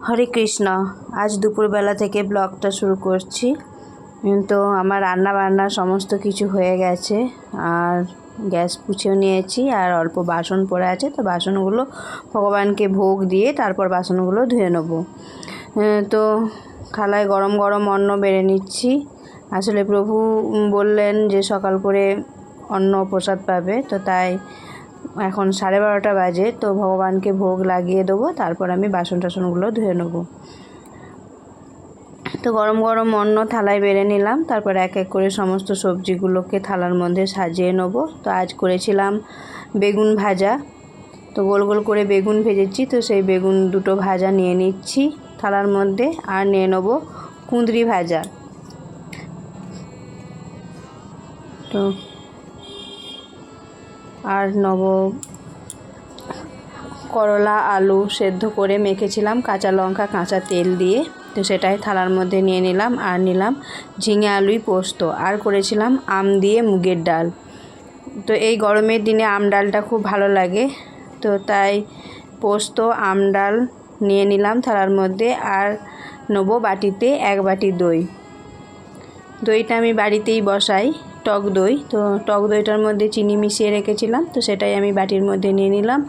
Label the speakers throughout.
Speaker 1: হরে কৃষ্ণ। আজ দুপুরবেলা থেকে ব্লগটা শুরু করছি। তো আমার রান্না বান্না সমস্ত কিছু হয়ে গেছে, আর গ্যাস পুছেও নিয়েছি, আর অল্প বাসন পড়ে আছে। তো বাসনগুলো ভগবানকে ভোগ দিয়ে তারপর বাসনগুলো ধুয়ে নেব। তো থালায় গরম গরম অন্ন বেড়ে নিচ্ছি। আসলে প্রভু বললেন যে সকাল করে অন্ন প্রসাদ পাবে, তো তাই এখন 12:30 বাজে। তো ভগবানকে ভোগ লাগিয়ে দেবো, তারপর আমি বাসন টাসনগুলো ধুয়ে নেব। তো গরম গরম অন্ন থালায় বেড়ে নিলাম, তারপর এক এক করে সমস্ত সবজিগুলোকে থালার মধ্যে সাজিয়ে নেব। তো আজ করেছিলাম বেগুন ভাজা। তো গোল গোল করে বেগুন ভেজেছি, তো সেই বেগুন দুটো ভাজা নিয়ে নিচ্ছি থালার মধ্যে। আর নিয়ে নেব কুঁদরি ভাজা। তো আর নেব করলা আলু সেদ্ধ করে মেখেছিলাম কাঁচা লঙ্কা কাঁচা তেল দিয়ে, তো সেটাই থালার মধ্যে নিয়ে নিলাম। আর নিলাম ঝিঙে আলুই পোস্ত, আর করেছিলাম আম দিয়ে মুগের ডাল। তো এই গরমের দিনে আম ডালটা খুব ভালো লাগে, তো তাই পোস্ত আম ডাল নিয়ে নিলাম থালার মধ্যে। আর নেবো বাটিতে 1 বাটি দই। দইটা আমি বাড়িতেই বসাই, টক দই। তো টক দইটার মধ্যে চিনি মিশিয়ে রেখেছিলাম, তো সেটাই আমি বাটির মধ্যে নিয়ে নিলাম।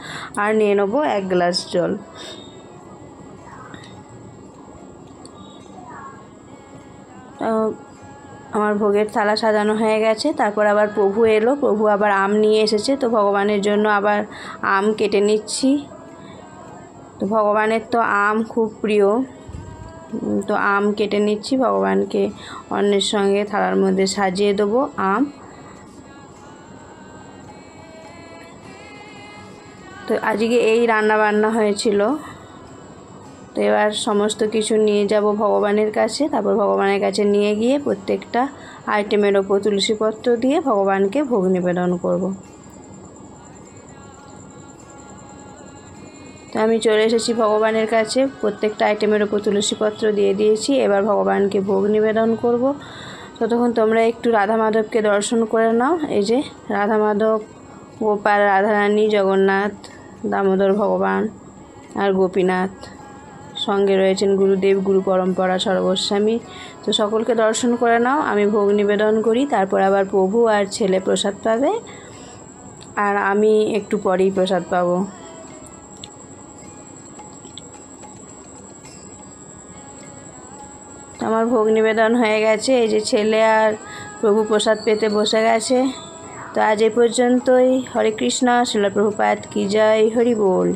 Speaker 1: আর নিয়ে নেবো 1 গ্লাস জল। আমার ভোগের থালা সাজানো হয়ে গেছে। তারপর আবার প্রভু এলো, প্রভু আবার আম নিয়ে এসেছে। তো ভগবানের জন্য আবার আম কেটে নিচ্ছি। তো ভগবানের তো আম খুব প্রিয়, তো আম কেটে নিচ্ছি। ভগবানকে অন্নের সঙ্গে থালার মধ্যে সাজিয়ে দেবো আম। তো আজকে এই রান্না বান্না হয়েছিল। তো এবার সমস্ত কিছু নিয়ে যাব ভগবানের কাছে। তারপর ভগবানের কাছে নিয়ে গিয়ে প্রত্যেকটা আইটেমের ওপর তুলসীপত্র দিয়ে ভগবানকে ভোগ নিবেদন করব। তো আমি চলে এসেছি ভগবানের কাছে, প্রত্যেকটা আইটেমের ওপর তুলসীপত্র দিয়ে দিয়েছি। এবার ভগবানকে ভোগ নিবেদন করব। ততক্ষণ তোমরা একটু রাধা মাধবকে দর্শন করে নাও। এই যে রাধা মাধব, গোপাল, রাধারানী, জগন্নাথ, দামোদর ভগবান আর গোপীনাথ, সঙ্গে রয়েছেন গুরুদেব, গুরু পরম্পরা, সর্বস্বামী। তো সকলকে দর্শন করে নাও। আমি ভোগ নিবেদন করি, তারপর আবার প্রভু আর ছেলে প্রসাদ পাবে, আর আমি একটু পরেই প্রসাদ পাবো। আমার ভোগ নিবেদন হয়ে গেছে। এই যে ছেলে আর প্রভু প্রসাদ পেতে বসে গেছে। তো আজ এ পর্যন্তই। হরে কৃষ্ণ। শ্রীল প্রভুপাদ কি জয়। হরি বল।